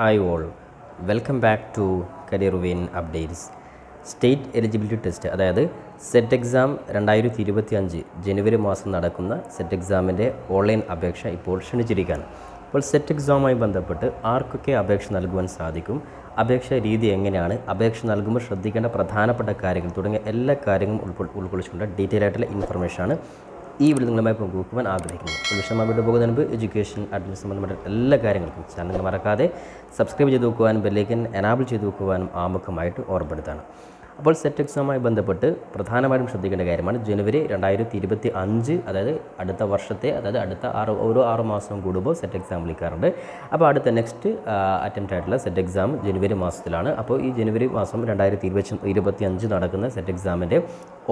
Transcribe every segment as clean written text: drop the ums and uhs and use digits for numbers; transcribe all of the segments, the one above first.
Hi all, welcome back to Career Win Updates. State eligibility test അതായത് set exam 2025 ജനുവരി മാസം നടക്കുന്ന set എക്സാമിൻ്റെ online അപേക്ഷ ഇപ്പോൾ ക്ഷണിച്ചിരിക്കുകയാണ്. അപ്പോൾ സെറ്റ് എക്സാമുമായി ബന്ധപ്പെട്ട് ആർക്കൊക്കെ അപേക്ഷ നൽകുവാൻ സാധിക്കും, അപേക്ഷ രീതി എങ്ങനെയാണ്, അപേക്ഷ നൽകുമ്പോൾ ശ്രദ്ധിക്കേണ്ട പ്രധാനപ്പെട്ട കാര്യങ്ങൾ തുടങ്ങിയ എല്ലാ കാര്യങ്ങളും ഉൾക്കൊള്ളിച്ചുകൊണ്ട് ഡീറ്റെയിൽ ആയിട്ടുള്ള ഇൻഫർമേഷനാണ് ഈ വീഡിയോ നിങ്ങളുമായി പങ്കുവെക്കുവാൻ ആഗ്രഹിക്കുന്നു. വിഷയമായി വീഡിയോ പോകുന്നതിന് മുമ്പ് എഡ്യൂക്കേഷൻ അഡ്മിഷൻ സംബന്ധമായ എല്ലാ കാര്യങ്ങൾക്കും ചാനൽ മറക്കാതെ സബ്സ്ക്രൈബ് ചെയ്ത് വെക്കുവാനും ബെല്ലൈക്കൻ എനാബിൾ ചെയ്ത് വെക്കുവാനും ആമുഖമായിട്ട് ഓർമ്മപ്പെടുത്താണ്. അപ്പോൾ സെറ്റ് എക്സാമുമായി ബന്ധപ്പെട്ട് പ്രധാനമായിട്ടും ശ്രദ്ധിക്കേണ്ട കാര്യമാണ് ജനുവരി 2025, അതായത് അടുത്ത വർഷത്തെ, അതായത് അടുത്ത ഓരോ 6 മാസം കൂടുമ്പോൾ സെറ്റ് എക്സാം വിളിക്കാറുണ്ട്. അപ്പോൾ അടുത്ത നെക്സ്റ്റ് അറ്റംപ്റ്റ് ആയിട്ടുള്ള സെറ്റ് എക്സാം ജനുവരി മാസത്തിലാണ്. അപ്പോൾ ഈ ജനുവരി മാസം 2025 നടക്കുന്ന സെറ്റ് എക്സാമിൻ്റെ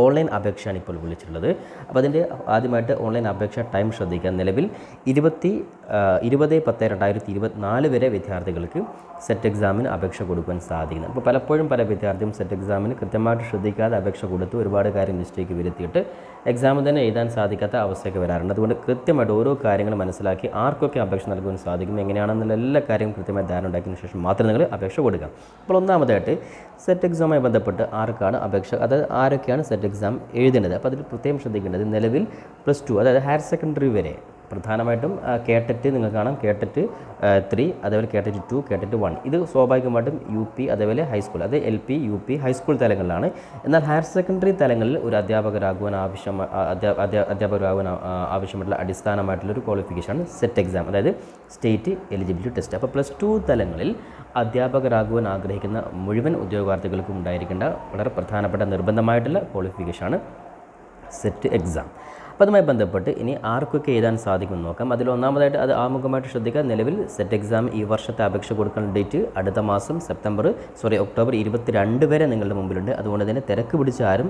ഓൺലൈൻ അപേക്ഷയാണ് ഇപ്പോൾ വിളിച്ചിട്ടുള്ളത്. അപ്പോൾ അതിൻ്റെ ആദ്യമായിട്ട് ഓൺലൈൻ അപേക്ഷ ടൈം ശ്രദ്ധിക്കാൻ നിലവിൽ 20/10/2024 വരെ വിദ്യാർത്ഥികൾക്ക് സെറ്റ് എക്സാമിന് അപേക്ഷ കൊടുക്കാൻ സാധിക്കുന്നത്. അപ്പോൾ പലപ്പോഴും പല വിദ്യാർത്ഥിയും സെറ്റ് എക്സാമിന് കൃത്യമായിട്ട് ശ്രദ്ധിക്കാതെ അപേക്ഷ കൊടുത്ത് ഒരുപാട് കാര്യം മിസ്റ്റേക്ക് വരുത്തിയിട്ട് എക്സാമിൽ തന്നെ എഴുതാൻ സാധിക്കാത്ത അവസ്ഥയൊക്കെ വരാറുണ്ട്. അതുകൊണ്ട് കൃത്യമായിട്ട് ഓരോ കാര്യങ്ങൾ മനസ്സിലാക്കി ആർക്കൊക്കെ അപേക്ഷ നൽകുവാൻ സാധിക്കും, എങ്ങനെയാണെന്നുള്ള എല്ലാ കാര്യവും കൃത്യമായി ധാരണ ഉണ്ടാക്കിയതിനു ശേഷം മാത്രം നിങ്ങൾ അപേക്ഷ കൊടുക്കാം. അപ്പോൾ ഒന്നാമതായിട്ട് സെറ്റ് എക്സാമുമായി ബന്ധപ്പെട്ട് ആർക്കാണ് അപേക്ഷ, അതായത് ആരൊക്കെയാണ് സെറ്റ് എക്സാം എഴുതേണ്ടത്. അപ്പോൾ അതിൽ പ്രത്യേകം ശ്രദ്ധിക്കേണ്ടത് നിലവിൽ +2, അതായത് ഹയർ സെക്കൻഡറി വരെ പ്രധാനമായിട്ടും കേട്ടറ്റ് നിങ്ങൾ കാണാം, കേട്ടറ്റ് 3, അതേപോലെ കേട്ടറ്റ് 2, കേട്ടറ്റ് 1. ഇത് സ്വാഭാവികമായിട്ടും UP അതേപോലെ ഹൈസ്കൂൾ, അത് LP UP ഹൈസ്കൂൾ തലങ്ങളിലാണ്. എന്നാൽ ഹയർ സെക്കൻഡറി തലങ്ങളിൽ ഒരു അധ്യാപകരാകുവാൻ ആവശ്യമായിട്ടുള്ള അടിസ്ഥാനമായിട്ടുള്ളൊരു ക്വാളിഫിക്കേഷനാണ് സെറ്റ് എക്സാം, അതായത് സ്റ്റേറ്റ് എലിജിബിലിറ്റി ടെസ്റ്റ്. അപ്പോൾ +2 തലങ്ങളിൽ അധ്യാപകരാകുവാൻ ആഗ്രഹിക്കുന്ന മുഴുവൻ ഉദ്യോഗാർത്ഥികൾക്കും ഉണ്ടായിരിക്കേണ്ട വളരെ പ്രധാനപ്പെട്ട നിർബന്ധമായിട്ടുള്ള ക്വാളിഫിക്കേഷനാണ് സെറ്റ് എക്സാം. അപ്പോൾ അതുമായി ബന്ധപ്പെട്ട് ഇനി ആർക്കൊക്കെ എഴുതാൻ സാധിക്കുമെന്ന് നോക്കാം. അതിൽ ഒന്നാമതായിട്ട് അത് ആമുഖമായിട്ട് ശ്രദ്ധിക്കുക. നിലവിൽ സെറ്റ് എക്സാം ഈ വർഷത്തെ അപേക്ഷ കൊടുക്കുന്ന ഡേറ്റ് അടുത്ത മാസം ഒക്ടോബർ 22 വരെ നിങ്ങളുടെ മുമ്പിലുണ്ട്. അതുകൊണ്ട് തന്നെ തിരക്ക് പിടിച്ച് ആരും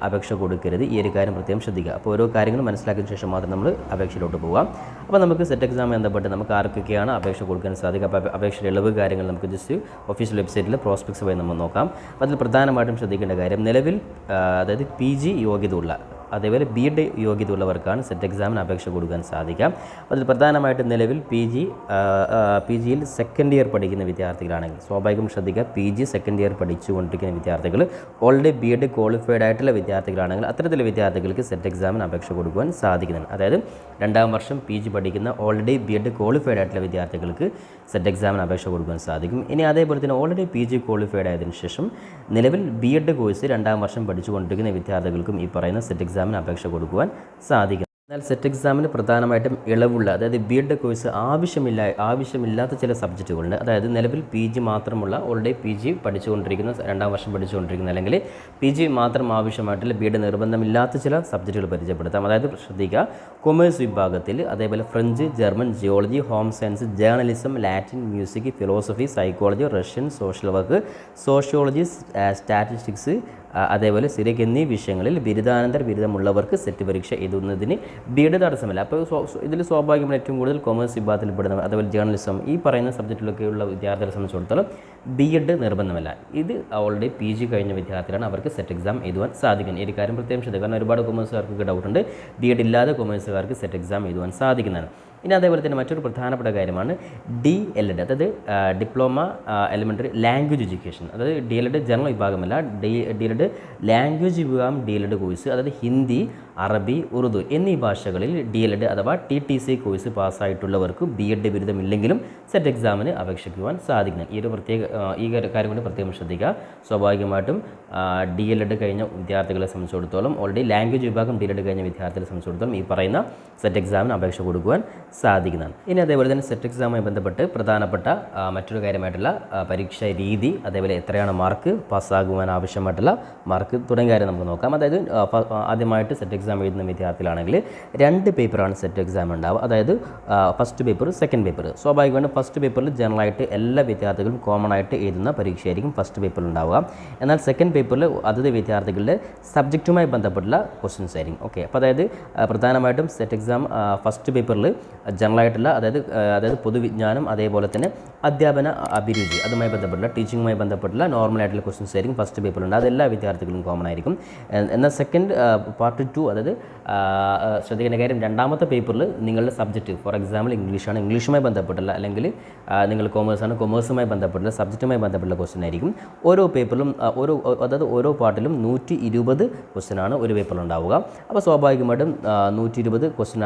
അപേക്ഷ കൊടുക്കരുത്. ഈ ഒരു കാര്യം പ്രത്യേകം ശ്രദ്ധിക്കുക. അപ്പോൾ ഓരോ കാര്യങ്ങളും മനസ്സിലാക്കിയ ശേഷം മാത്രം നമ്മൾ അപേക്ഷയിലോട്ട് പോകാം. അപ്പോൾ നമുക്ക് സെറ്റ് എക്സാം ബന്ധപ്പെട്ട് നമുക്ക് ആർക്കൊക്കെയാണ് അപേക്ഷ കൊടുക്കാൻ സാധിക്കുക, അപ്പോൾ അപേക്ഷയുടെ ഇളവ് കാര്യങ്ങൾ നമുക്ക് ജസ്റ്റ് ഒഫീഷ്യൽ വെബ്സൈറ്റിൽ പ്രോസ്പെക്ട്സ് വഴി നമ്മൾ നോക്കാം. അപ്പോൾ അതിൽ പ്രധാനമായിട്ടും ശ്രദ്ധിക്കേണ്ട കാര്യം നിലവിൽ അതായത് PG യോഗ്യത ഉള്ള, അതേപോലെ B.Ed യോഗ്യത ഉള്ളവർക്കാണ് സെറ്റ് എക്സാമിന് അപേക്ഷ കൊടുക്കാൻ സാധിക്കാം. അതിൽ പ്രധാനമായിട്ടും നിലവിൽ PGയിൽ സെക്കൻഡ് ഇയർ പഠിക്കുന്ന വിദ്യാർത്ഥികളാണെങ്കിൽ സ്വാഭാവികം ശ്രദ്ധിക്കുക. PG സെക്കൻഡ് ഇയർ പഠിച്ചുകൊണ്ടിരിക്കുന്ന വിദ്യാർത്ഥികൾ ഓൾറെഡി B.Ed ക്വാളിഫൈഡ് ആയിട്ടുള്ള വിദ്യാർത്ഥികളാണെങ്കിൽ അത്തരത്തിലുള്ള വിദ്യാർത്ഥികൾക്ക് സെറ്റ് എക്സാമിന് അപേക്ഷ കൊടുക്കുവാൻ സാധിക്കുന്നതാണ്. അതായത് 2ാം വർഷം PG പഠിക്കുന്ന ഓൾറെഡി B.Ed ക്വാളിഫൈഡ് ആയിട്ടുള്ള വിദ്യാർത്ഥികൾക്ക് സെറ്റ് എക്സാമിന് അപേക്ഷ കൊടുക്കാൻ സാധിക്കും. ഇനി അതേപോലെ തന്നെ ഓൾറെഡി PG ക്വാളിഫൈഡ് ആയതിനു ശേഷം നിലവിൽ B.Ed കോഴ്സ് 2ാം വർഷം പഠിച്ചുകൊണ്ടിരിക്കുന്ന വിദ്യാർത്ഥികൾക്കും ഈ പറയുന്ന സെറ്റ് എക്സാമിന് അപേക്ഷ കൊടുക്കുവാൻ സാധിക്കും. എന്നാൽ സെറ്റ് എക്സാമിന് പ്രധാനമായിട്ടും ഇളവുള്ള, അതായത് B.Ed കോഴ്സ് ആവശ്യമില്ലാത്ത ചില സബ്ജക്റ്റുകളുണ്ട്. അതായത് നിലവിൽ PG മാത്രമുള്ള ഓൾറെഡി PG പഠിച്ചുകൊണ്ടിരിക്കുന്ന 2ാം വർഷം പഠിച്ചുകൊണ്ടിരിക്കുന്ന അല്ലെങ്കിൽ PG മാത്രം ആവശ്യമായിട്ടുള്ള B.Ed നിർബന്ധമില്ലാത്ത ചില സബ്ജക്റ്റുകൾ പരിചയപ്പെടുത്താം. അതായത് ശ്രദ്ധിക്കുക, കൊമേഴ്സ് വിഭാഗത്തിൽ അതേപോലെ French, German, geology, home science, journalism, Latin, music, philosophy, psychology, Russian, social work, sociology, statistics, അതേപോലെ സിറിക് എന്നീ വിഷയങ്ങളിൽ ബിരുദാനന്തര ബിരുദമുള്ളവർക്ക് സെറ്റ് പരീക്ഷ എഴുതുന്നതിന് B.Ed തടസ്സമില്ല. അപ്പോൾ ഇതിൽ സ്വാഭാവികമായി ഏറ്റവും കൂടുതൽ കൊമേഴ്സ് വിഭാഗത്തിൽപ്പെടുന്നവർ, അതേപോലെ ജേർണലിസം, ഈ പറയുന്ന സബ്ജക്റ്റിലൊക്കെയുള്ള വിദ്യാർത്ഥികളെ സംബന്ധിച്ചിടത്തോളം B.Ed നിർബന്ധമല്ല. ഇത് ഓൾറെഡി PG കഴിഞ്ഞ വിദ്യാർത്ഥികളാണ്, അവർക്ക് സെറ്റ് എക്സാം എഴുതുവാൻ സാധിക്കും. ഈ കാര്യം പ്രത്യേകം ശ്രദ്ധിക്കുക. കാരണം ഒരുപാട് കൊമേഴ്സുകാർക്ക് ഡൗട്ടുണ്ട്, B.Ed ഇല്ലാതെ കൊമേഴ്സുകാർക്ക് സെറ്റ് എക്സാം എഴുതുവാൻ സാധിക്കുന്നതാണ്. ഇനി അതേപോലെ തന്നെ മറ്റൊരു പ്രധാനപ്പെട്ട കാര്യമാണ് DLED, അതായത് ഡിപ്ലോമ എലിമെൻ്ററി ലാംഗ്വേജ് എഡ്യൂക്കേഷൻ. അതായത് DLED ജനറൽ വിഭാഗമല്ല, DLED ലാംഗ്വേജ് വിഭാഗം DLED കോഴ്സ്, അതായത് ഹിന്ദി, അറബി, ഉറുദു എന്നീ ഭാഷകളിൽ DLED അഥവാ TTC കോഴ്സ് പാസ്സായിട്ടുള്ളവർക്ക് B.Ed ബിരുദമില്ലെങ്കിലും സെറ്റ് എക്സാമിന് അപേക്ഷിക്കുവാൻ സാധിക്കുന്നത്. ഈ കാര്യം കൊണ്ട് പ്രത്യേകം ശ്രദ്ധിക്കുക. സ്വാഭാവികമായിട്ടും DLED കഴിഞ്ഞ വിദ്യാർത്ഥികളെ സംബന്ധിച്ചിടത്തോളം, ഓൾറെഡി ലാംഗ്വേജ് വിഭാഗം DLED കഴിഞ്ഞ വിദ്യാർത്ഥികളെ സംബന്ധിച്ചിടത്തോളം ഈ പറയുന്ന സെറ്റ് എക്സാമിന് അപേക്ഷ കൊടുക്കുവാൻ സാധിക്കുന്നതാണ്. ഇനി അതേപോലെ തന്നെ സെറ്റ് എക്സാമുമായി ബന്ധപ്പെട്ട് പ്രധാനപ്പെട്ട മറ്റൊരു കാര്യമായിട്ടുള്ള പരീക്ഷാ രീതി, അതേപോലെ എത്രയാണ് മാർക്ക്, പാസ്സാകുവാൻ ആവശ്യമായിട്ടുള്ള മാർക്ക് തുടങ്ങിയ കാര്യം നമുക്ക് നോക്കാം. അതായത് ആദ്യമായിട്ട് സെറ്റ് എക്സാം എഴുതുന്ന വിദ്യാർത്ഥികളാണെങ്കിൽ 2 പേപ്പറാണ് സെറ്റ് എക്സാം ഉണ്ടാവുക. അതായത് ഫസ്റ്റ് പേപ്പർ, സെക്കൻഡ് പേപ്പർ. സ്വാഭാവികമായിട്ടും ഫസ്റ്റ് പേപ്പറിൽ ജനറലായിട്ട് എല്ലാ വിദ്യാർത്ഥികളും കോമൺ ആയിട്ട് എഴുതുന്ന പരീക്ഷയായിരിക്കും ഫസ്റ്റ് പേപ്പറിൽ ഉണ്ടാവുക. എന്നാൽ സെക്കൻഡ് പേപ്പറിൽ അതത് വിദ്യാർത്ഥികളുടെ സബ്ജക്റ്റുമായി ബന്ധപ്പെട്ടുള്ള ക്വസ്റ്റ്യൻസ് ആയിരിക്കും. ഓക്കെ, അപ്പോൾ അതായത് പ്രധാനമായിട്ടും സെറ്റ് എക്സാം ഫസ്റ്റ് പേപ്പറിൽ ജനറലായിട്ടുള്ള, അതായത് പൊതുവിജ്ഞാനം, അതേപോലെ തന്നെ അധ്യാപന അഭിരുചി, അതുമായി ബന്ധപ്പെട്ടുള്ള ടീച്ചിങ്ങുമായി ബന്ധപ്പെട്ടുള്ള നോർമലായിട്ടുള്ള ക്വസ്റ്റ്യൻസ് ആയിരിക്കും ഫസ്റ്റ് പേപ്പറിലുണ്ട്. അതെല്ലാ വിദ്യാർത്ഥികളും കോമൺ ആയിരിക്കും. എന്നാൽ സെക്കൻഡ് പാർട്ട് 2 അതായത് ശ്രദ്ധിക്കേണ്ട കാര്യം രണ്ടാമത്തെ പേപ്പറിൽ നിങ്ങളുടെ സബ്ജക്റ്റ് ഫോർ എക്സാമ്പിൾ ഇംഗ്ലീഷാണ്, ഇംഗ്ലീഷുമായി ബന്ധപ്പെട്ടുള്ള അല്ലെങ്കിൽ നിങ്ങൾ കൊമേഴ്സാണ്, കൊമേഴ്സുമായി ബന്ധപ്പെട്ടുള്ള സബ്ജക്റ്റുമായി ബന്ധപ്പെട്ടുള്ള ക്വസ്റ്റ്യൻ ആയിരിക്കും ഓരോ പേപ്പറിലും. അതായത് ഓരോ പാർട്ടിലും 120 ക്വസ്റ്റ്യനാണ് ഒരു പേപ്പറിൽ ഉണ്ടാവുക. അപ്പോൾ സ്വാഭാവികമായിട്ടും 120 ക്വസ്റ്റ്യൻ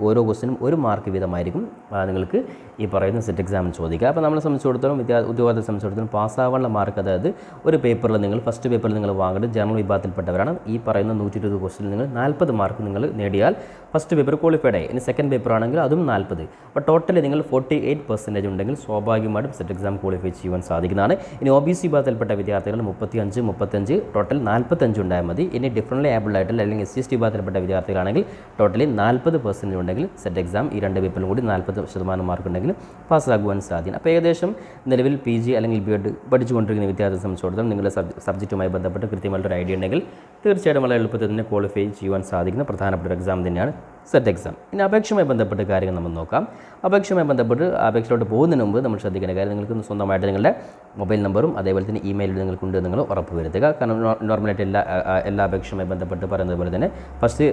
ഓരോ ക്വസ്റ്റ്യനും 1 മാർക്ക് വീതമായിരിക്കും നിങ്ങൾക്ക് ഈ പറയുന്ന സെറ്റ് എക്സാമിന് ചോദിക്കുക. അപ്പോൾ നമ്മളെ സംബന്ധിച്ചിടത്തോളം ഉദ്യോഗാർത്ഥിയെ സംബന്ധിച്ചിടത്തോളം പാസ്സാവാനുള്ള മാർക്ക്, അതായത് ഒരു പേപ്പറിൽ നിങ്ങൾ ഫസ്റ്റ് പേപ്പറിൽ നിങ്ങൾ വാങ്ങേണ്ടത് ജനറൽ വിഭാഗത്തിൽപ്പെട്ടവരാണ്. ഈ പറയുന്ന 120 ക്വസ്റ്റ്യൻ നിങ്ങൾ 40 മാർക്ക് നിങ്ങൾ നേടിയാൽ ഫസ്റ്റ് പേപ്പർ ക്വാളിഫൈഡ് ആയി. ഇനി സെക്കൻഡ് പേപ്പർ ആണെങ്കിൽ അതും 40. അപ്പോൾ ടോട്ടലി നിങ്ങൾ 48% ഉണ്ടെങ്കിൽ സ്വാഭാവികമായിട്ടും സെറ്റ് എക്സാം ക്വാളിഫൈ ചെയ്യുവാൻ സാധിക്കുന്നതാണ്. ഇനി OBC വിഭാഗത്തിൽപ്പെട്ട വിദ്യാർത്ഥികൾ 35 ടോട്ടൽ 45 ഉണ്ടായാൽ മതി. ഇനി ഡിഫറൻ്റ് ഏബിൾഡ് ആയിട്ടുള്ള അല്ലെങ്കിൽ SC/ST വിഭാഗത്തിൽപ്പെട്ട വിദ്യാർത്ഥികളാണെങ്കിൽ ടോട്ടലി 40% ഉണ്ടെങ്കിൽ സെറ്റ് എക്സാം ഈ 2 പേപ്പറിലും കൂടി 40% മാർക്ക് ഉണ്ടെങ്കിൽ പാസ്സാകുവാൻ സാധ്യത. അപ്പോൾ ഏകദേശം നിലവിൽ PG അല്ലെങ്കിൽ BEd പഠിച്ചുകൊണ്ടിരിക്കുന്ന വിദ്യാർത്ഥിയെ സംബന്ധിച്ചിടത്തോളം നിങ്ങളുടെ സബ്ജക്റ്റുമായി ബന്ധപ്പെട്ട് കൃത്യമായിട്ടൊരു ഐഡിയ ഉണ്ടെങ്കിൽ തീർച്ചയായിട്ടും വളരെ എളുപ്പത്തിൽ തന്നെ ക്വാളിഫൈ ചെയ്യുവാൻ സാധിക്കുന്ന പ്രധാനപ്പെട്ട ഒരു എക്സാം തന്നെയാണ് സെറ്റ് എക്സാം. ഇനി അപേക്ഷയുമായി ബന്ധപ്പെട്ട കാര്യങ്ങൾ നമ്മൾ നോക്കാം. അപേക്ഷയുമായി ബന്ധപ്പെട്ട് അപേക്ഷയിലോട്ട് പോകുന്നതിന് മുമ്പ് നമ്മൾ ശ്രദ്ധിക്കേണ്ട കാര്യം, നിങ്ങൾക്ക് സ്വന്തമായിട്ട് നിങ്ങളുടെ മൊബൈൽ നമ്പറും അതേപോലെ തന്നെ ഇമെയിൽ നിങ്ങൾക്കുണ്ട് നിങ്ങൾ ഉറപ്പ് വരുത്തുക. കാരണം നോർമലായിട്ട് എല്ലാ അപേക്ഷയുമായി ബന്ധപ്പെട്ട് പറയുന്നത് പോലെ തന്നെ ഫസ്റ്റ്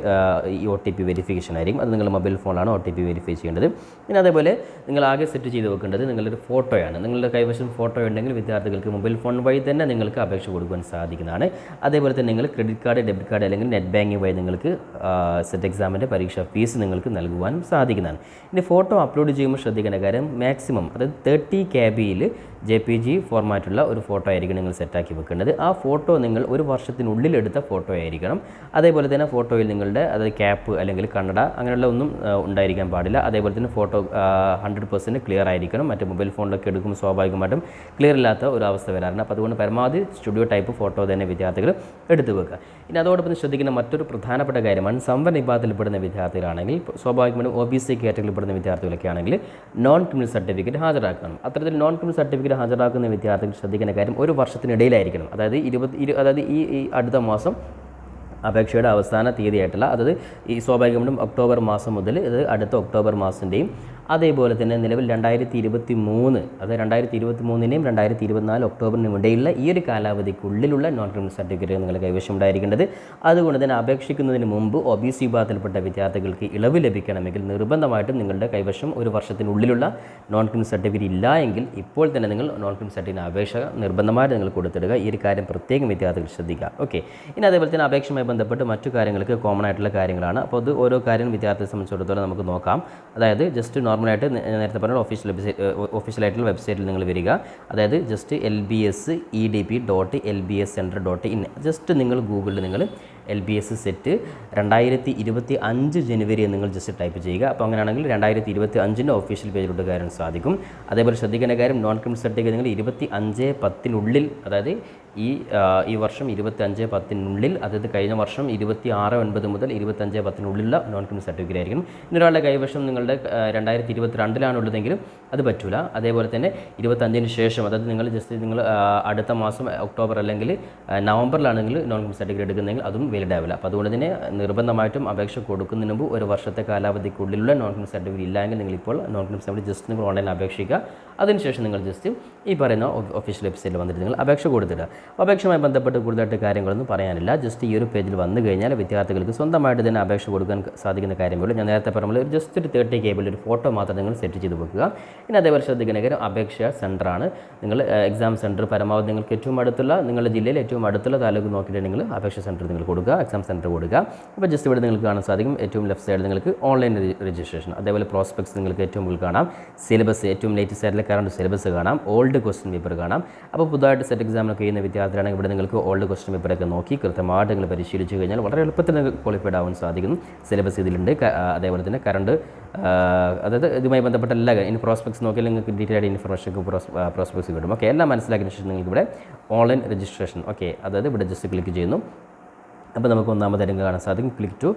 ഈ OTP വെരിഫിക്കേഷൻ ആയിരിക്കും. അത് നിങ്ങൾ മൊബൈൽ ഫോണിലാണ് OTP വെരിഫൈ ചെയ്യേണ്ടത്. പിന്നെ അതേപോലെ നിങ്ങൾ ആകെ സെറ്റ് ചെയ്ത് വെക്കേണ്ടത് നിങ്ങളൊരു ഫോട്ടോയാണ്. നിങ്ങളുടെ കൈവശം ഫോട്ടോ ഉണ്ടെങ്കിൽ വിദ്യാർത്ഥികൾക്ക് മൊബൈൽ ഫോൺ വഴി തന്നെ നിങ്ങൾക്ക് അപേക്ഷ കൊടുക്കുവാൻ സാധിക്കുന്നതാണ്. അതേപോലെ തന്നെ നിങ്ങൾ ക്രെഡിറ്റ് കാർഡ്, ഡെബിറ്റ് കാർഡ് അല്ലെങ്കിൽ നെറ്റ് ബാങ്കിങ് വഴി നിങ്ങൾക്ക് സെറ്റ് എക്സാമിൻ്റെ പരീക്ഷ ഫീസ് നിങ്ങൾക്ക് നൽകുവാനും സാധിക്കുന്നതാണ്. ഇനി ഫോട്ടോ അപ്ലോഡ് ചെയ്യുമ്പോൾ ശ്രദ്ധിക്കേണ്ട കാര്യം, മാക്സിമം അതായത് 30 KB JPG ഫോർമാറ്റുള്ള ഒരു ഫോട്ടോ ആയിരിക്കും നിങ്ങൾ സെറ്റാക്കി വെക്കേണ്ടത്. ആ ഫോട്ടോ നിങ്ങൾ ഒരു വർഷത്തിനുള്ളിൽ എടുത്ത ഫോട്ടോ ആയിരിക്കണം. അതേപോലെ തന്നെ ഫോട്ടോയിൽ നിങ്ങളുടെ അതായത് ക്യാപ്പ് അല്ലെങ്കിൽ കണ്ണട അങ്ങനെയുള്ള ഒന്നും ഉണ്ടായിരിക്കാൻ പാടില്ല. അതേപോലെ തന്നെ ഫോട്ടോ 100% ക്ലിയർ ആയിരിക്കണം. മറ്റേ മൊബൈൽ ഫോണിലൊക്കെ എടുക്കുമ്പോൾ സ്വാഭാവികമായിട്ടും ക്ലിയർ ഇല്ലാത്ത ഒരു അവസ്ഥ വരാറുണ്ട്. അപ്പോൾ അതുകൊണ്ട് പരമാവധി സ്റ്റുഡിയോ ടൈപ്പ് ഫോട്ടോ തന്നെ വിദ്യാർത്ഥികൾ എടുത്തു വെക്കുക. ഇനി അതോടൊപ്പം ശ്രദ്ധിക്കുന്ന മറ്റൊരു പ്രധാനപ്പെട്ട കാര്യമാണ്, സംവരണ വിഭാഗത്തിൽപ്പെടുന്ന വിദ്യാർത്ഥികളാണെങ്കിൽ സ്വാഭാവികമായിട്ടും OBC കാറ്റഗറിയിൽപ്പെടുന്ന വിദ്യാർത്ഥികളൊക്കെ ആണെങ്കിൽ നോൺ ക്രിമിനൽ സർട്ടിഫിക്കറ്റ് ഹാജരാക്കണം. അത്തരത്തിൽ നോൺ ക്രിമിനൽ സർട്ടിഫിക്കറ്റ് ഹാജരാക്കുന്ന വിദ്യാർത്ഥികൾ ശ്രദ്ധിക്കുന്ന കാര്യം ഒരു വർഷത്തിനിടയിലായിരിക്കണം. അതായത് ഈ അടുത്ത മാസം അപേക്ഷയുടെ അവസാന തീയതിയായിട്ടുള്ള, അതായത് ഈ സ്വാഭാവികമായിട്ടും ഒക്ടോബർ മാസം മുതൽ ഇത് അടുത്ത ഒക്ടോബർ മാസത്തിൻ്റെയും അതേപോലെ തന്നെ നിലവിൽ 2023 അത് 2023-നെയും 2024 ഒക്ടോബറിനും ഇടയിലുള്ള ഈ ഒരു കാലാവധിക്കുള്ളിലുള്ള നോൺ ക്രിമിനൽ സർട്ടിഫിക്കറ്റ് നിങ്ങൾ കൈവശം ഉണ്ടായിരിക്കേണ്ടത്. അതുകൊണ്ട് തന്നെ അപേക്ഷിക്കുന്നതിന് മുമ്പ് OBC വിഭാഗത്തിൽപ്പെട്ട വിദ്യാർത്ഥികൾക്ക് ഇളവ് ലഭിക്കണമെങ്കിൽ നിർബന്ധമായിട്ടും നിങ്ങളുടെ കൈവശം ഒരു വർഷത്തിനുള്ളിലുള്ള നോൺ ക്രിമിനൽ സർട്ടിഫിക്കറ്റ് ഇല്ല എങ്കിൽ ഇപ്പോൾ തന്നെ നിങ്ങൾ നോൺ ക്രിമിനൽ സർട്ടിഫിക്കറ്റ് അപേക്ഷ നിർബന്ധമായിട്ട് നിങ്ങൾ കൊടുത്തിടുക. ഈ ഒരു കാര്യം പ്രത്യേകം വിദ്യാർത്ഥികൾ ശ്രദ്ധിക്കുക. ഓക്കെ, ഇനി അതേപോലെ തന്നെ അപേക്ഷയുമായി ബന്ധപ്പെട്ട് മറ്റു കാര്യങ്ങൾക്ക് കോമൺ ആയിട്ടുള്ള കാര്യങ്ങളാണ്. അപ്പോൾ അത് ഓരോ കാര്യം വിദ്യാർത്ഥിയെ സംബന്ധിച്ചിടത്തോളം നമുക്ക് നോക്കാം. അതായത് ജസ്റ്റ് നോർമലായിട്ട് നേരത്തെ പറഞ്ഞ ഒഫീഷ്യലായിട്ടുള്ള വെബ്സൈറ്റിൽ നിങ്ങൾ വരിക. അതായത് ജസ്റ്റ് lbsedp.lbscenter.in ജസ്റ്റ് നിങ്ങൾ ഗൂഗിളിൽ നിങ്ങൾ LBS സെറ്റ് 2025 ജനുവരി നിങ്ങൾ ജസ്റ്റ് ടൈപ്പ് ചെയ്യുക. അപ്പോൾ അങ്ങനെയാണെങ്കിൽ 2025 ഒഫീഷ്യൽ പേജിലോട്ട് കയറാൻ സാധിക്കും. അതേപോലെ ശ്രദ്ധിക്കേണ്ട കാര്യം, നോൺ ക്രിമിനൽ സർട്ടിഫിക്കറ്റ് നിങ്ങൾ 25/10 അതായത് ഈ വർഷം 25/10 അതായത് കഴിഞ്ഞ വർഷം 26/9 മുതൽ 25/10 നോൺ ക്രിമിനൽ സർട്ടിഫിക്കറ്റ് ആയിരിക്കും. ഇനി ഒരാളുടെ കൈവശം നിങ്ങളുടെ 2022 ഉള്ളതെങ്കിലും അത് പറ്റൂല. അതേപോലെ തന്നെ 25-ന് ശേഷം, അതായത് നിങ്ങൾ ജസ്റ്റ് നിങ്ങൾ അടുത്ത മാസം ഒക്ടോബർ അല്ലെങ്കിൽ നവംബറിലാണെങ്കിൽ നോൺ ക്രിമിനൽ സർട്ടിഫിക്കറ്റ് എടുക്കുന്നതെങ്കിൽ അതും വാലിഡ് ആവില്ല. അപ്പോൾ അതുകൊണ്ട് തന്നെ നിർബന്ധമായിട്ടും അപേക്ഷ കൊടുക്കുന്നതിന് മുമ്പ് ഒരു വർഷത്തെ കാലാവധിക്കുള്ളിലുള്ള നോൺ ക്രിമിനൽ സർട്ടിഫിക്കറ്റ് ഇല്ലെങ്കിൽ നിങ്ങളിപ്പോൾ നോൺ ക്രിമിനൽ സർട്ടിഫിക്കറ്റ് ജസ്റ്റ് നിങ്ങൾ ഓൺലൈനിൽ അപേക്ഷിക്കുക. അതിനുശേഷം നിങ്ങൾ ജസ്റ്റ് ഈ പറയുന്ന ഒഫീഷ്യൽ വെബ്സൈറ്റിൽ വന്നിട്ട് നിങ്ങൾ അപേക്ഷ കൊടുത്തിടുക. അപേക്ഷയുമായി ബന്ധപ്പെട്ട് കൂടുതലായിട്ട് കാര്യങ്ങളൊന്നും പറയാനില്ല. ജസ്റ്റ് ഈ ഒരു പേജിൽ വന്നു കഴിഞ്ഞാൽ വിദ്യാർത്ഥികൾക്ക് സ്വന്തമായിട്ട് തന്നെ അപേക്ഷ കൊടുക്കാൻ സാധിക്കുന്ന കാര്യങ്ങളുള്ളൂ. ഞാൻ നേരത്തെ പറഞ്ഞ ജസ്റ്റ് ഒരു 30 KB ഒരു ഫോട്ടോ മാത്രം നിങ്ങൾ സെറ്റ് ചെയ്ത് വെക്കുക. ഇനി അതേപോലെ ശ്രദ്ധിക്കുന്ന കാര്യം, അപേക്ഷ സെൻറ്ററാണ്. നിങ്ങൾ എക്സാം സെൻറ്റർ പരമാവധി നിങ്ങൾക്ക് ഏറ്റവും അടുത്തുള്ള നിങ്ങളുടെ ജില്ലയിൽ ഏറ്റവും അടുത്തുള്ള താലൂക്ക് നോക്കിയിട്ട് നിങ്ങൾ അപേക്ഷ സെൻറ്റർ നിങ്ങൾ കൊടുക്കുക, എക്സാം സെൻറ്റർ കൊടുക്കുക. അപ്പോൾ ജസ്റ്റ് ഇവിടെ നിങ്ങൾക്ക് കാണാൻ സാധിക്കും ഏറ്റവും ലെഫ്റ്റ് സൈഡിൽ നിങ്ങൾക്ക് ഓൺലൈൻ രജിസ്ട്രേഷൻ, അതേപോലെ പ്രോസ്പെക്ട്സ് നിങ്ങൾക്ക് ഏറ്റവും മുകളിൽ കാണാം, സിലബസ് ഏറ്റവും ലേറ്റസ്റ്റ് ആയിട്ടുള്ള കറണ്ട് സിലബസ് കാണാം, ഓൾഡ് ക്വസ്റ്റ്യൻ പേപ്പർ കാണാം. അപ്പോൾ പുതുതായിട്ട് സെറ്റ് എക്സാമിനൊക്കെ ചെയ്യുന്ന വിദ്യാർത്ഥികളാണെങ്കിൽ ഇവിടെ നിങ്ങൾക്ക് ഓൾഡ് ക്വസ്റ്റ്യൻ പേപ്പറൊക്കെ നോക്കി കൃത്യമായിട്ട് നിങ്ങൾ പരിശീലിച്ച് കഴിഞ്ഞാൽ വളരെ എളുപ്പത്തിൽ നിങ്ങൾക്ക് ക്വാളിഫൈഡ് ആവാൻ സാധിക്കും. സിലബസ് ഇതിലുണ്ട്, അതേപോലെ തന്നെ കറണ്ട് അതായത് ഇതുമായി ബന്ധപ്പെട്ട എല്ലാ ഇനി പ്രോസ്പെക്ട്സ് നോക്കിയാൽ നിങ്ങൾക്ക് ഡീറ്റെയിൽ ആയിട്ട് ഇൻഫർമേഷൻ പ്രോസ്പെക്ട്സ് കിട്ടും. ഓക്കെ, എല്ലാം മനസ്സിലാക്കിയ ശേഷം നിങ്ങൾക്ക് ഇവിടെ ഓൺലൈൻ രജിസ്ട്രേഷൻ, ഓക്കെ, അതായത് ഇവിടെ ജസ്റ്റ് ക്ലിക്ക് ചെയ്യുന്നു. അപ്പോൾ നമുക്ക് ഒന്നാമതായിട്ട് കാണാൻ സാധിക്കും click to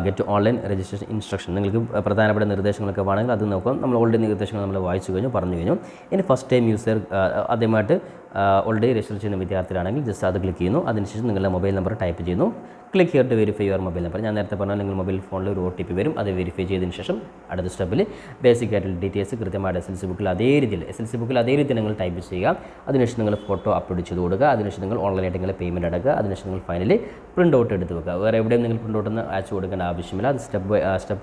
get online registration instruction. നിങ്ങൾക്ക് പ്രധാനപ്പെട്ട നിർദ്ദേശങ്ങളൊക്കെ വേണമെങ്കിൽ അത് നോക്കാം. നമ്മൾ ഓൾറെഡി നിർദ്ദേശങ്ങൾ നമ്മൾ വായിച്ചു കഴിഞ്ഞു, പറഞ്ഞു കഴിഞ്ഞു. ഇനി ഫസ്റ്റ് ടൈം യൂസർ ആദ്യമായിട്ട് ഓൾറെഡി രജിസ്റ്റർ ചെയ്യുന്ന വിദ്യാർത്ഥികളാണെങ്കിൽ ജസ്റ്റ് അത് ക്ലിക്ക് ചെയ്യുന്നു. അതിനുശേഷം നിങ്ങളുടെ മൊബൈൽ നമ്പർ ടൈപ്പ് ചെയ്യുന്നു. Click here to verify your mobile number. ഞാൻ നേരത്തെ പറഞ്ഞാൽ നിങ്ങൾ മൊബൈൽ ഫോണിൽ ഒരു OTP വരും. അത് വെരിഫൈ ചെയ്തതിന് ശേഷം അടുത്ത സ്റ്റെപ്പിൽ ബേസിക് ആയിട്ടുള്ള ഡീറ്റെയിൽസ് കൃത്യമായിട്ട് SLC ബുക്കിൽ അതേ രീതിയിൽ നിങ്ങൾ ടൈപ്പ് ചെയ്യുക. അതിനുശേഷം നിങ്ങൾ ഫോട്ടോ അപ്ലോഡ് ചെയ്ത് കൊടുക്കുക. അതിനുശേഷം നിങ്ങൾ ഓൺലൈനായിട്ട് നിങ്ങൾ പേയ്മെൻറ്റ് അടക്കുക. അതിനുശേഷം നിങ്ങൾ ഫൈനലി പ്രിൻ്റ് ഔട്ട് എടുത്ത് വെക്കുക. വേറെ എവിടെയും നിങ്ങൾ പ്രിൻ്റ് ഔട്ട് ഒന്ന് അയച്ചു കൊടുക്കേണ്ട ആവശ്യമില്ല. അത് സ്റ്റെപ്പ്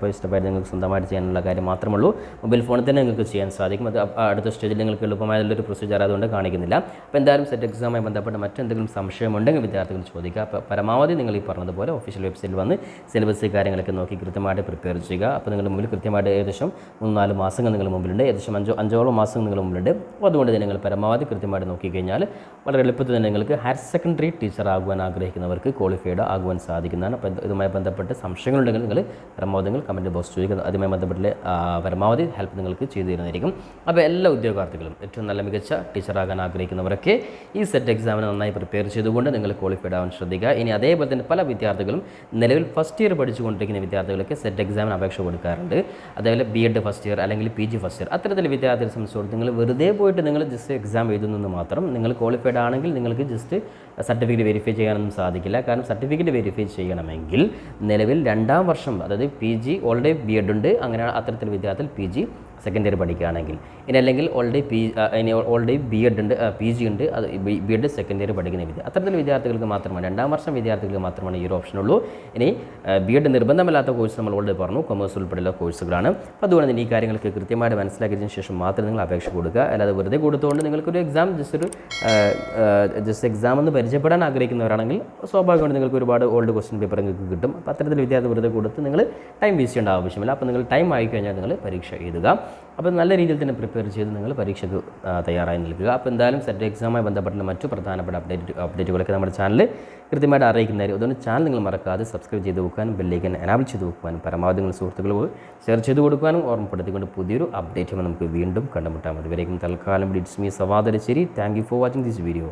ബൈ സ്റ്റെപ്പായിട്ട് നിങ്ങൾക്ക് സ്വന്തമായിട്ട് ചെയ്യാനുള്ള കാര്യം മാത്രമേ ഉള്ളൂ. മൊബൈൽ ഫോണിൽ തന്നെ നിങ്ങൾക്ക് ചെയ്യാൻ സാധിക്കും. അത് അടുത്ത സ്റ്റേജിൽ നിങ്ങൾക്ക് എളുപ്പമായുള്ളൊരു പ്രൊസീജിയർ അതുകൊണ്ട് കാണിക്കുന്നില്ല. അപ്പോൾ എന്തായാലും സെറ്റ് എക്സാമുമായി ബന്ധപ്പെട്ട് മറ്റെന്തെങ്കിലും സംശയമുണ്ടെങ്കിൽ വിദ്യാർത്ഥികൾ ചോദിക്കുക. അപ്പോൾ പരമാവധി നിങ്ങൾ ഈ പറഞ്ഞതുപോലെ ഒഫീഷ്യൽ വെബ്സൈറ്റിൽ വന്ന് സിലബസ് കാര്യങ്ങളൊക്കെ നോക്കി കൃത്യമായിട്ട് പ്രിപ്പയർ ചെയ്യുക. അപ്പോൾ നിങ്ങളുടെ മുമ്പിൽ കൃത്യമായിട്ട് ഏകദേശം 3-4 മാസങ്ങൾ നിങ്ങളുടെ മുമ്പിലുണ്ട്. ഏകദേശം 5ഓളം മാസങ്ങൾ നിങ്ങളുടെ മുമ്പിലുണ്ട്. അപ്പോൾ അതുകൊണ്ട് തന്നെ നിങ്ങൾ പരമാവധി കൃത്യമായിട്ട് നോക്കിക്കഴിഞ്ഞാൽ വളരെ എളുപ്പത്തിൽ തന്നെ നിങ്ങൾക്ക് ഹയർ സെക്കൻഡറി ടീച്ചർ ആകുവാൻ ആഗ്രഹിക്കുന്നവർക്ക് ക്വാളിഫൈഡ് ആകുവാൻ സാധിക്കുന്നതാണ്. അപ്പോൾ ഇതുമായി ബന്ധപ്പെട്ട് സംശയങ്ങളുണ്ടെങ്കിൽ നിങ്ങൾ പരമാവധി നിങ്ങൾ കമൻറ്റ് ബോക്സ് ചെയ്യുക. അതുമായി ബന്ധപ്പെട്ട് പരമാവധി ഹെൽപ്പ് നിങ്ങൾക്ക് ചെയ്തു തരുന്നതായിരിക്കും. അപ്പോൾ എല്ലാ ഉദ്യോഗാർത്ഥികളും ഏറ്റവും നല്ല മികച്ച ടീച്ചറാകാൻ ആഗ്രഹിക്കുന്നവരൊക്കെ ഈ സെറ്റ് എക്സാമിന് നന്നായി പ്രിപ്പയർ ചെയ്തുകൊണ്ട് നിങ്ങൾ ക്വാളിഫൈഡ് ആവാൻ ശ്രദ്ധിക്കുക. ഇനി അതേപോലെ തന്നെ പല വിദ്യാർത്ഥികളും നിലവിൽ ഫസ്റ്റ് ഇയർ പഠിച്ചുകൊണ്ടിരിക്കുന്ന വിദ്യാർത്ഥികളൊക്കെ സെറ്റ് എക്സാമിന് അപേക്ഷ കൊടുക്കാറുണ്ട്. അതേപോലെ B.Ed ഫസ്റ്റ് ഇയർ അല്ലെങ്കിൽ PG ഫസ്റ്റ് ഇയർ അത്തരത്തിൽ വിദ്യാർത്ഥികളെ സംബന്ധിച്ചിടത്തോളം നിങ്ങൾ വെറുതെ പോയിട്ട് നിങ്ങൾ ജസ്റ്റ് എക്സാം എഴുതുന്നത് മാത്രം. നിങ്ങൾ ക്വാളിഫൈഡ് ആണെങ്കിൽ നിങ്ങൾക്ക് ജസ്റ്റ് സർട്ടിഫിക്കറ്റ് വെരിഫൈ ചെയ്യാനൊന്നും സാധിക്കില്ല. കാരണം സർട്ടിഫിക്കറ്റ് വെരിഫൈ ചെയ്യണമെങ്കിൽ നിലവിൽ 2ാം വർഷം അതായത് PG ഓൾറെഡി B.Ed ഉണ്ട്. അങ്ങനെ അത്തരത്തിൽ വിദ്യാർത്ഥികൾ PG സെക്കൻഡ് ഇയർ പഠിക്കുകയാണെങ്കിൽ ഇനി അല്ലെങ്കിൽ ഓൾറെഡി B.Ed ഉണ്ട് PG ഉണ്ട് അത് B.Ed സെക്കൻഡ് ഇയർ പഠിക്കുന്ന വിദ്യാർത്ഥി അത്തരത്തിൽ വിദ്യാർത്ഥികൾക്ക് മാത്രമാണ് 2ാം വർഷം വിദ്യാർത്ഥികൾക്ക് മാത്രമാണ് ഈ ഒരു ഓപ്ഷൻ ഉള്ളൂ. ഇനി B.Ed നിർബന്ധമല്ലാത്ത കോഴ്സ് നമ്മൾ ഓൾറെഡി പറഞ്ഞു കൊമേഴ്സ് ഉൾപ്പെടെയുള്ള കോഴ്സുകളാണ്. അപ്പോൾ അതുകൊണ്ട് തന്നെ ഈ കാര്യങ്ങൾക്ക് കൃത്യമായിട്ട് മനസ്സിലാക്കിയതിന് ശേഷം മാത്രം നിങ്ങൾ അപേക്ഷ കൊടുക്കുക. അല്ലാതെ വെറുതെ കൊടുത്തുകൊണ്ട് നിങ്ങൾക്കൊരു എക്സാം ജസ്റ്റ് എക്സാം ഒന്ന് പരിചയപ്പെടാൻ ആഗ്രഹിക്കുന്നവരാണെങ്കിൽ സ്വാഭാവികമായിട്ട് നിങ്ങൾക്ക് ഒരുപാട് ഓൾഡ് ക്വസ്റ്റ്യൻ പേപ്പർ നിങ്ങൾക്ക് കിട്ടും. അപ്പോൾ അത്തരത്തിൽ വിദ്യാർത്ഥി വെറുതെ കൊടുത്ത് നിങ്ങൾ ടൈം വേസ്റ്റ് ചെയ്യേണ്ട ആവശ്യമില്ല. അപ്പോൾ നിങ്ങൾ ടൈം ആയിക്കഴിഞ്ഞാൽ നിങ്ങൾ പരീക്ഷ എഴുതുക. അപ്പോൾ നല്ല രീതിയിൽ തന്നെ പ്രിപ്പയർ ചെയ്ത് നിങ്ങൾ പരീക്ഷയ്ക്ക് തയ്യാറായി നിൽക്കുക. അപ്പോൾ എന്തായാലും സെറ്റ് എക്സാമുമായി ബന്ധപ്പെട്ട മറ്റു പ്രധാനപ്പെട്ട അപ്ഡേറ്റുകളൊക്കെ നമ്മുടെ ചാനൽ കൃത്യമായിട്ട് അറിയിക്കുന്നതായിരിക്കും. അതുകൊണ്ട് ചാനൽ നിങ്ങൾ മറക്കാതെ സബ്സ്ക്രൈബ് ചെയ്ത് വെക്കാനും ബെല്ലൈക്കൻ എനാബിൾ ചെയ്ത് വെക്കാനും പരമാവധി നിങ്ങൾ സുഹൃത്തുക്കൾ ഷെയർ ചെയ്ത് കൊടുക്കാനും ഓർമ്മപ്പെടുത്തിക്കൊണ്ട് പുതിയൊരു അപ്ഡേറ്റുമായി നമുക്ക് വീണ്ടും കണ്ടുമുട്ടാം. അതുവരേക്കും തൽക്കാലം it's me Sawad Alasseri. Thank you for watching this video.